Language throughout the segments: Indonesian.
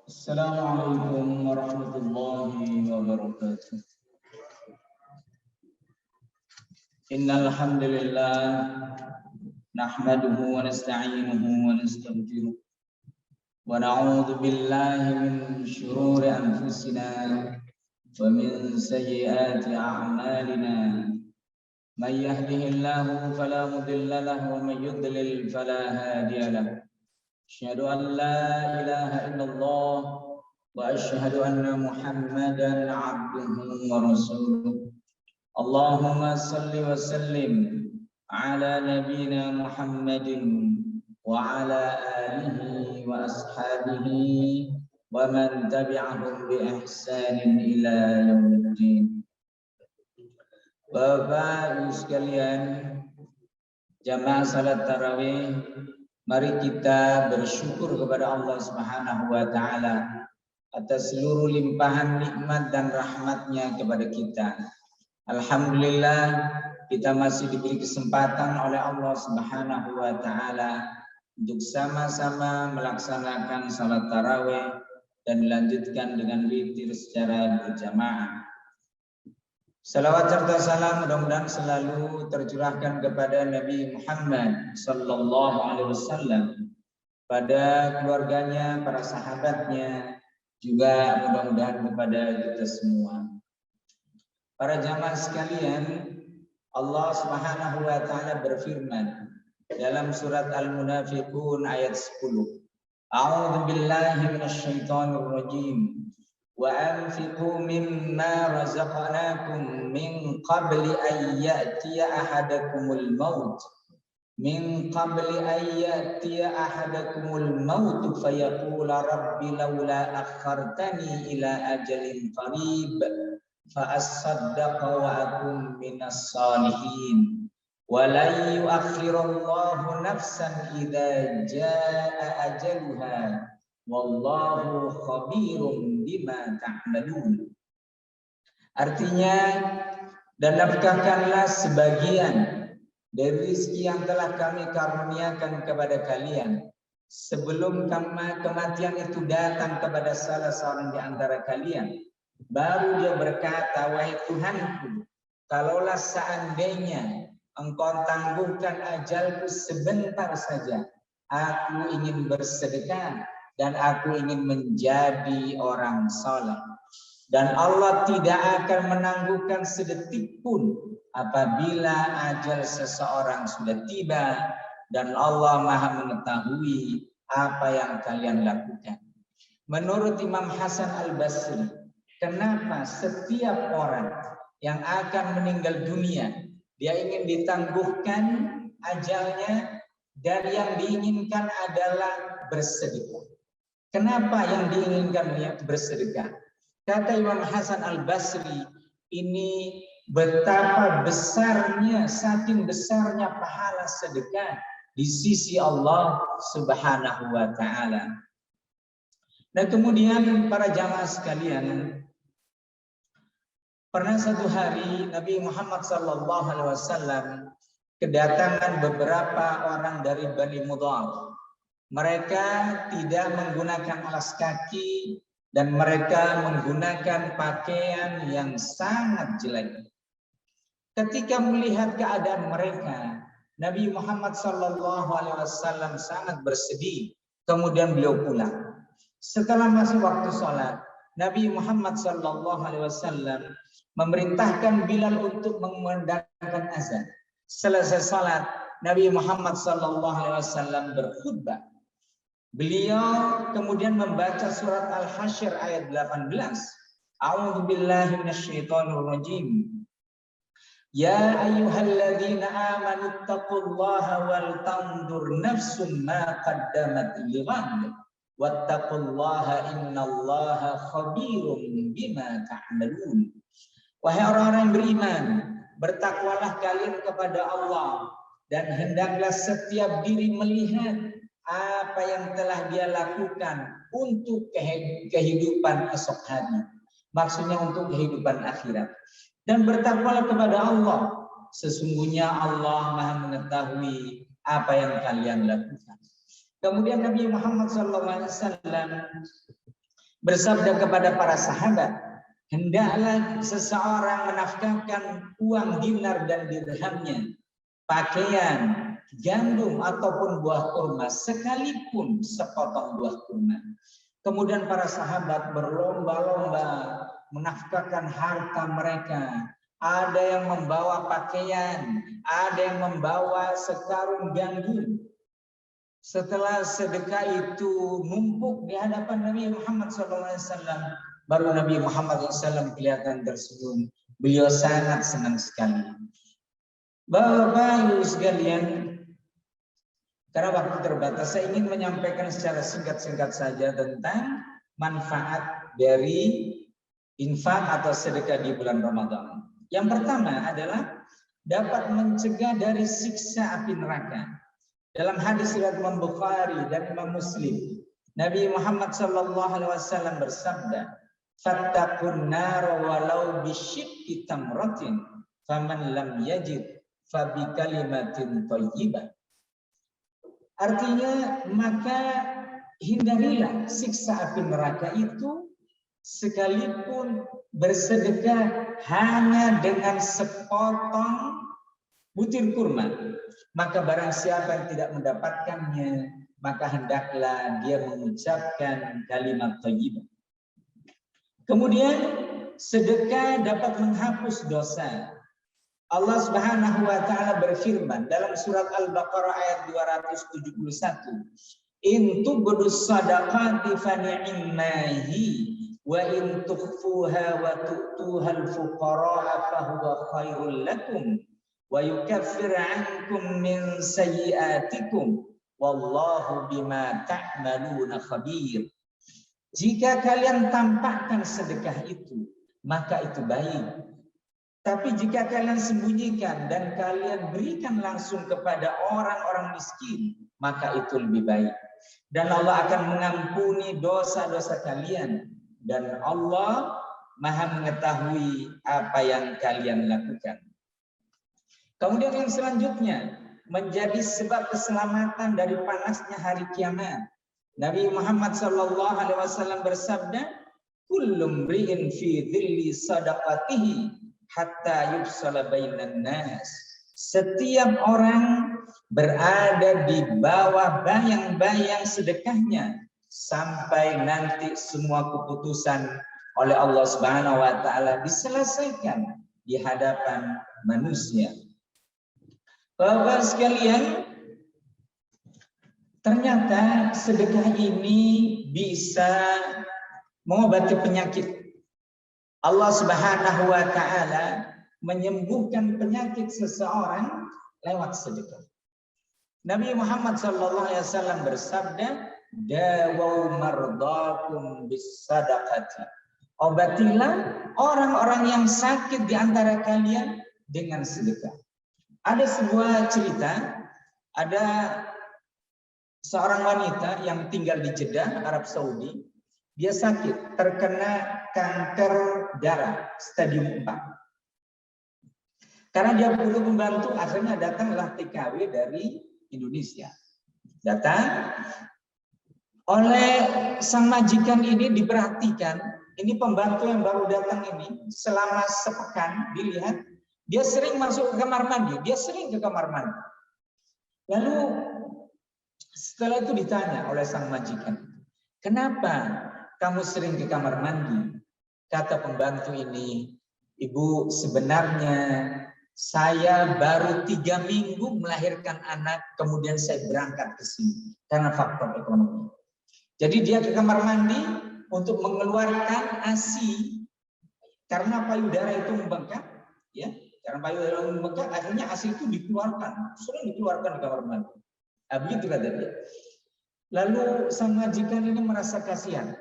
السلام عليكم ورحمة الله وبركاته. إن الحمد لله نحمده ونستعينه ونستغفره ونعوذ بالله من شرور أنفسنا ومن سيئات أعمالنا. من يهده الله فلا مضل له ومن يضلل فلا هادي له. أشهد أن لا إله إلا الله وأشهد أن محمدا عبده ورسوله. اللهم صل وسلم على نبينا محمد وعلى آله وأصحابه ومن تبعهم بإحسان إلى يوم الدين. Bapak Ibu sekalian, jamaah salat tarawih, mari kita bersyukur kepada Allah Subhanahu wa taala atas seluruh limpahan nikmat dan rahmatnya kepada kita. Alhamdulillah, kita masih diberi kesempatan oleh Allah Subhanahu wa taala untuk sama-sama melaksanakan salat tarawih dan dilanjutkan dengan witir secara berjamaah. Salawat serta salam mudah-mudahan selalu tercurahkan kepada Nabi Muhammad sallallahu alaihi wasallam, pada keluarganya, para sahabatnya, juga mudah-mudahan kepada kita semua. Para jamaah sekalian, Allah Subhanahu wa taala berfirman dalam surat Al-Munafiqun ayat 10. A'udzu billahi minasyaitonir rajim. Wa anfiqu mimma razaqnakum min qabli an ya'tiya ahadakumul maut fayaqula rabbi laula akhartani ila ajalin qarib fa asaddaqa wa akum minas salihin wa la yu'akhirullahu nafsan idza jaa ajaluha wallahu khabirum bima ta'malun. Artinya, dan nafkahkanlah sebagian dari rezeki yang telah kami karuniakan kepada kalian sebelum kematian itu datang kepada salah seorang di antara kalian. Baru dia berkata, wahai Tuhanku, kalaulah seandainya engkau tangguhkan ajalku sebentar saja, aku ingin bersedekah dan aku ingin menjadi orang saleh. Dan Allah tidak akan menangguhkan sedetik pun apabila ajal seseorang sudah tiba, dan Allah Maha mengetahui apa yang kalian lakukan. Menurut Imam Hasan Al-Basri, kenapa setiap orang yang akan meninggal dunia, dia ingin ditangguhkan ajalnya, dan yang diinginkan adalah bersedekah. Kenapa yang diinginkan bersedekah? Kata Imam Hasan Al-Basri, ini betapa besarnya, saking besarnya pahala sedekah di sisi Allah Subhanahu wa taala. Dan kemudian para jamaah sekalian, pernah satu hari Nabi Muhammad sallallahu alaihi wasallam kedatangan beberapa orang dari Bani Mudhar. Mereka tidak menggunakan alas kaki dan mereka menggunakan pakaian yang sangat jelek. Ketika melihat keadaan mereka, Nabi Muhammad SAW sangat bersedih. Kemudian beliau pulang. Setelah masuk waktu sholat, Nabi Muhammad SAW memerintahkan Bilal untuk mengumandangkan azan. Selesai sholat, Nabi Muhammad SAW berkhutbah. Beliau kemudian membaca surat Al-Hasyr ayat 18. A'udzu billahi minasyaitonir rajim. Ya ayyuhalladzina amanu taqullaha wal tanzur nafsum ma qaddamat lighad wattaqullaha innallaha khabirum bima ta'malun. Wahai orang-orang yang beriman, bertakwalah kalian kepada Allah, dan hendaklah setiap diri melihat apa yang telah dia lakukan untuk kehidupan esok hari. Maksudnya untuk kehidupan akhirat. Dan bertakwalah kepada Allah. Sesungguhnya Allah Maha mengetahui apa yang kalian lakukan. Kemudian Nabi Muhammad SAW bersabda kepada para sahabat, hendaklah seseorang menafkahkan uang dinar dan dirhamnya, pakaian, gandum ataupun buah kurma, sekalipun sepotong buah kurma. Kemudian para sahabat berlomba-lomba menafkahkan harta mereka. Ada yang membawa pakaian, ada yang membawa sekarung gandum. Setelah sedekah itu numpuk di hadapan Nabi Muhammad SAW, baru Nabi Muhammad SAW kelihatan tersenyum. Beliau sangat senang sekali. Bapak-bapak sekalian, karena waktu terbatas, saya ingin menyampaikan secara singkat-singkat saja tentang manfaat dari infak atau sedekah di bulan Ramadan. Yang pertama adalah dapat mencegah dari siksa api neraka. Dalam hadis riwayat Imam Bukhari dan Imam Muslim, Nabi Muhammad SAW bersabda, "Fattaqun nar walau bisyikki tamratin, faman lam yajid fabi kalimatin thayyibah." Artinya, maka hindarilah siksa api neraka itu sekalipun bersedekah hanya dengan sepotong butir kurma. Maka barang siapa yang tidak mendapatkannya, maka hendaklah dia mengucapkan kalimat thayyibah. Kemudian sedekah dapat menghapus dosa. Allah Subhanahu wa taala berfirman dalam surat Al-Baqarah ayat 271, "In tubdus shadaqati fa ni'mahi wa in tukhfuha wa tu'tuhal fuqara'a fa huwa khairul lakum wa yukaffir 'ankum min sayyi'atikum wallahu bima ta'maluna khabir." Jika kalian tampakkan sedekah itu, maka itu baik. Tapi jika kalian sembunyikan dan kalian berikan langsung kepada orang-orang miskin, maka itu lebih baik. Dan Allah akan mengampuni dosa-dosa kalian. Dan Allah Maha mengetahui apa yang kalian lakukan. Kemudian yang selanjutnya, menjadi sebab keselamatan dari panasnya hari kiamat. Nabi Muhammad SAW bersabda, "Kullu mri'in fi dhilli sadaqatihi hatta yufsala bainan nas." Setiap orang berada di bawah bayang-bayang sedekahnya sampai nanti semua keputusan oleh Allah Subhanahu wa taala diselesaikan di hadapan manusia. Bapak sekalian, ternyata sedekah ini bisa mengobati penyakit. Allah Subhanahu wa taala menyembuhkan penyakit seseorang lewat sedekah. Nabi Muhammad SAW bersabda, "Dawau mardakum bisadaqati." Obatilah orang-orang yang sakit di antara kalian dengan sedekah. Ada sebuah cerita, ada seorang wanita yang tinggal di Jeddah, Arab Saudi. Dia sakit, terkena kanker darah stadium 4. Karena dia perlu membantu, akhirnya datanglah TKW dari Indonesia. Datang, oleh sang majikan ini diperhatikan, ini pembantu yang baru datang ini, selama sepekan dilihat, dia sering masuk ke kamar mandi, Lalu setelah itu ditanya oleh sang majikan, "Kenapa kamu sering ke kamar mandi?" Kata pembantu ini, "Ibu, sebenarnya saya baru 3 minggu melahirkan anak, kemudian saya berangkat ke sini karena faktor ekonomi. Jadi dia ke kamar mandi untuk mengeluarkan ASI karena payudara itu membengkak, ya. Karena payudara membengkak, akhirnya ASI itu sering dikeluarkan di kamar mandi." Begitu kata dia. Lalu sang majikan ini merasa kasihan.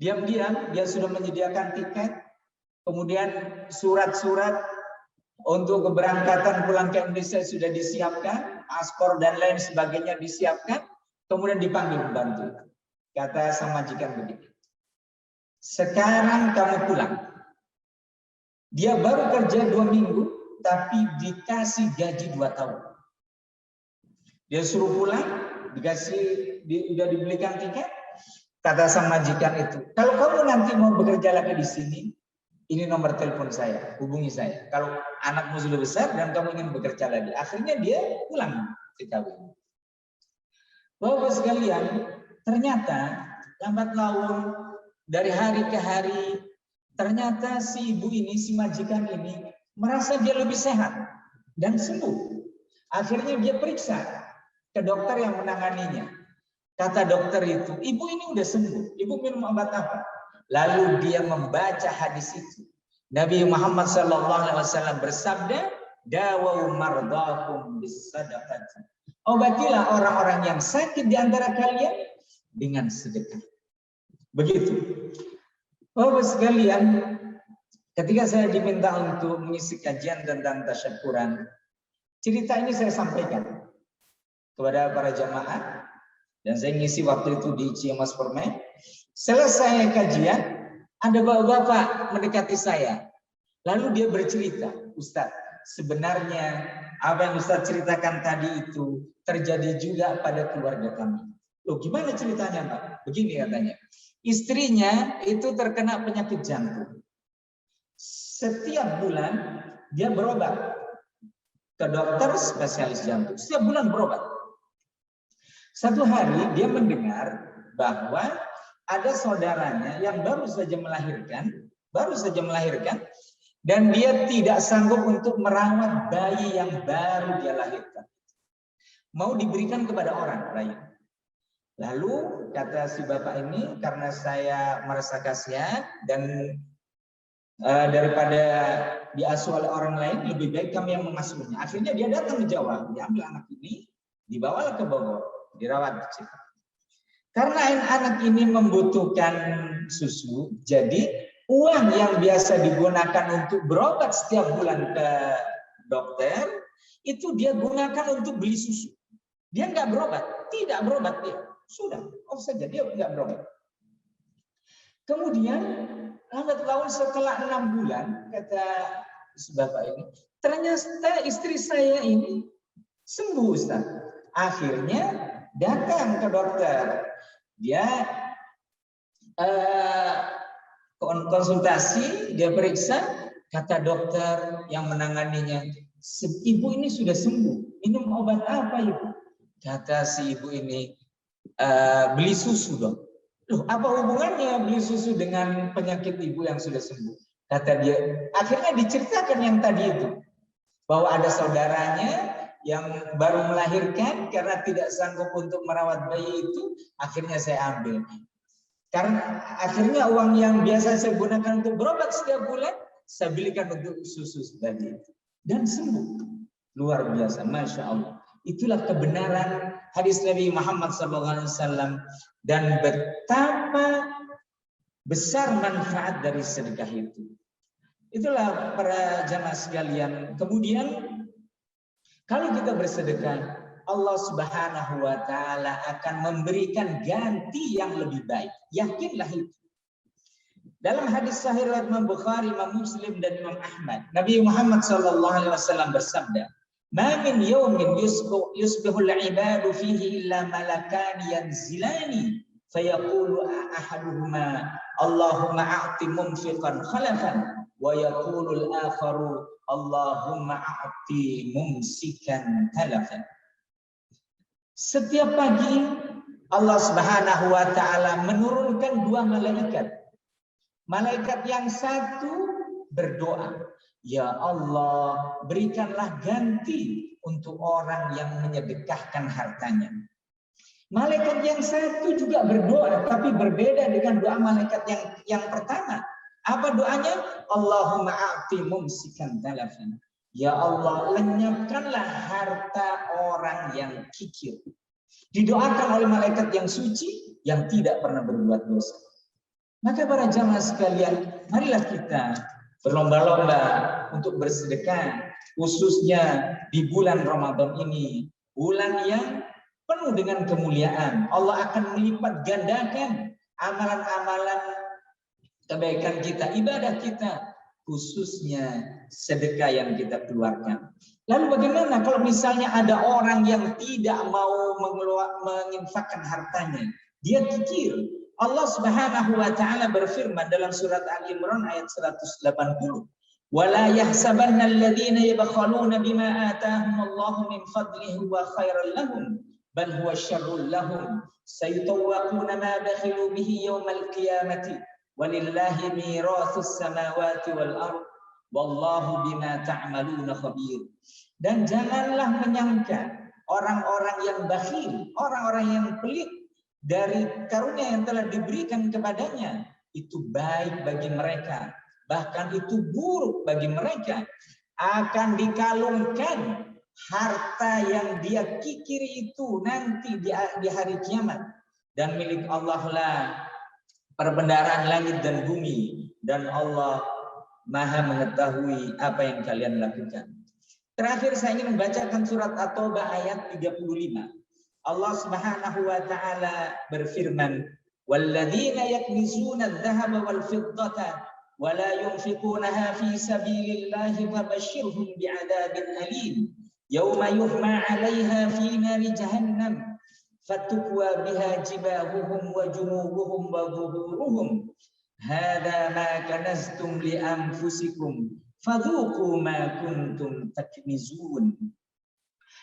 Diam-diam dia sudah menyediakan tiket, kemudian surat-surat untuk keberangkatan pulang ke Indonesia sudah disiapkan, paspor dan lain sebagainya disiapkan, kemudian dipanggil pembantu. Kata sang majikan begitu, "Sekarang kamu pulang." Dia baru kerja 2 minggu, tapi dikasih gaji 2 tahun. Dia suruh pulang, udah dibelikan tiket, kata sang majikan itu, kalau kamu nanti mau bekerja lagi di sini, ini nomor telepon saya, hubungi saya. Kalau anakmu sudah besar dan kamu ingin bekerja lagi. Akhirnya dia pulang ke kawin. Bapak sekalian, ternyata lambat laun dari hari ke hari, ternyata si ibu ini, si majikan ini merasa dia lebih sehat dan sembuh. Akhirnya dia periksa ke dokter yang menanganinya. Kata dokter itu, ibu ini udah sembuh. Ibu minum obat apa? Lalu dia membaca hadis itu. Nabi Muhammad SAW bersabda, "Dawau mardakum bisadaqah." Obatilah orang-orang yang sakit di antara kalian dengan sedekah. Begitu. Bapak sekalian, ketika saya diminta untuk mengisi kajian tentang tasyakuran, cerita ini saya sampaikan kepada para jamaah dan saya ngisi waktu itu di Ciamas Permen. Selesai kajian, ada bapak-bapak mendekati saya. Lalu dia bercerita, Ustadz, sebenarnya apa yang Ustadz ceritakan tadi itu terjadi juga pada keluarga kami. Loh, gimana ceritanya, Pak? Begini katanya. Istrinya itu terkena penyakit jantung. Setiap bulan dia berobat ke dokter spesialis jantung. Setiap bulan berobat. Satu hari dia mendengar bahwa ada saudaranya yang baru saja melahirkan, dan dia tidak sanggup untuk merawat bayi yang baru dia lahirkan. Mau diberikan kepada orang bayi. Lalu kata si bapak ini, karena saya merasa kasihan dan daripada diasuh oleh orang lain, lebih baik kami yang mengasuhnya. Akhirnya dia datang ke Jawa, dia ambil anak ini, dibawa ke Bogor, dirawat di situ. Karena anak ini membutuhkan susu, jadi uang yang biasa digunakan untuk berobat setiap bulan ke dokter, itu dia gunakan untuk beli susu. Dia nggak berobat, tidak berobat dia. Sudah, saja dia nggak berobat. Kemudian lambat laun setelah 6 bulan, kata si bapak ini, ternyata istri saya ini sembuh, Ustaz. Akhirnya datang ke dokter. Dia konsultasi, dia periksa, kata dokter yang menanganinya, ibu ini sudah sembuh. Minum obat apa, ibu? Kata si ibu ini, beli susu dong. Loh, apa hubungannya beli susu dengan penyakit ibu yang sudah sembuh? Kata dia, akhirnya diceritakan yang tadi itu, bahwa ada saudaranya yang baru melahirkan karena tidak sanggup untuk merawat bayi itu, akhirnya saya ambil. Karena akhirnya uang yang biasa saya gunakan untuk berobat setiap bulan, saya belikan untuk susu bayi itu. Dan sembuh. Luar biasa, Masya Allah. Itulah kebenaran hadis Nabi Muhammad SAW dan betapa besar manfaat dari sedekah itu. Itulah para jamaah sekalian. Kemudian kalau kita bersedekah, Allah Subhanahu wa Ta'ala akan memberikan ganti yang lebih baik. Yakinlah itu. Dalam hadis sahih riwayat Imam Bukhari, Imam Muslim dan Imam Ahmad, Nabi Muhammad SAW bersabda, "Ma min yawmin yusbihul ibadu fihi illa malakan yanzilani fayaqulu ahaduhuma Allahumma a'ti mumfiqan khalafan wa yaqulu al-akharu Allahumma a'ti mumsikan talafan." Setiap pagi Allah Subhanahu wa Ta'ala menurunkan 2 malaikat. Malaikat yang satu berdoa, "Ya Allah, berikanlah ganti untuk orang yang menyedekahkan hartanya." Malaikat yang satu juga berdoa, tapi berbeda dengan doa malaikat yang pertama. Apa doanya? Allahumma a'ti mumsikan talafan. Ya Allah, lenyapkanlah harta orang yang kikir. Didoakan oleh malaikat yang suci yang tidak pernah berbuat dosa. Maka para jamaah sekalian, marilah kita berlomba-lomba untuk bersedekah, khususnya di bulan Ramadan ini, bulan yang penuh dengan kemuliaan. Allah akan melipat gandakan amalan-amalan kebaikan kita, ibadah kita, khususnya sedekah yang kita keluarkan. Lalu bagaimana kalau misalnya ada orang yang tidak mau menginfakkan hartanya? Dia kikir. Allah Subhanahu wa taala berfirman dalam surat Ali Imran ayat 180, "Wala yahsabanna alladziina yabkhaluna bima ataahumullahu min fadlihi wa khairan lahum, bal huwa syarrul lahum, sayutawwaquna ma bakhilu bihi yaumal qiyamati, walillahi mirathus samawati wal ardh, wallahu bima ta'maluna khabir." Dan janganlah menyangka orang-orang yang bakhil, orang-orang yang pelit dari karunia yang telah diberikan kepadanya itu baik bagi mereka, bahkan itu buruk bagi mereka. Akan dikalungkan harta yang dia kikiri itu nanti di hari kiamat, dan milik Allah lah perbendaharaan langit dan bumi, dan Allah Maha mengetahui apa yang kalian lakukan. Terakhir saya ingin membacakan surat At-Taubah ayat 35. Allah Subhanahu wa taala berfirman, "Walladzina yaknizuna adh-dhahaba wal fiddata wa la yunfiqunaha fi sabilillahi fabashshirhum bi'adzabin alim yauma yuhma 'alaiha fi nari jahannam fatukwa biha jibahuhum wa junubuhum wa dhuhuruhum hadza ma kanaztum li anfusikum fadhuqu ma kuntum taknizun."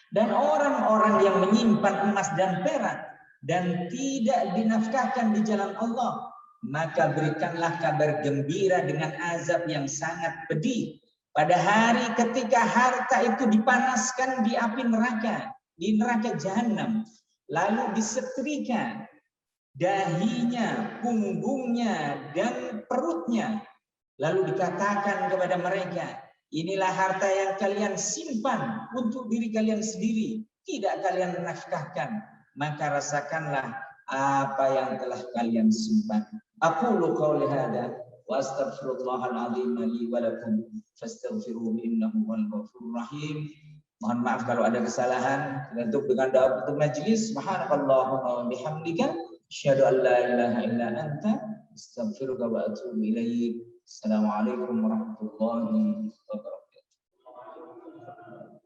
Dan orang-orang yang menyimpan emas dan perak dan tidak dinafkahkan di jalan Allah, maka berikanlah kabar gembira dengan azab yang sangat pedih pada hari ketika harta itu dipanaskan di api neraka, di neraka jahanam, lalu disetrika dahinya, punggungnya, dan perutnya, lalu dikatakan kepada mereka, "Inilah harta yang kalian simpan untuk diri kalian sendiri, tidak kalian nafkahkan, maka rasakanlah apa yang telah kalian simpan." Aqulu qouli hadza wa astaghfirullahal azim li wa lakum fastaghfiruhu innahu huwal ghafurur rahim. Mohon maaf kalau ada kesalahan. Tutup dengan doa untuk majelis. Subhanakallahumma wa bihamdika asyhadu an la ilaha illa anta astaghfiruka wa atubu ilaik. Assalamualaikum warahmatullahi wabarakatuh.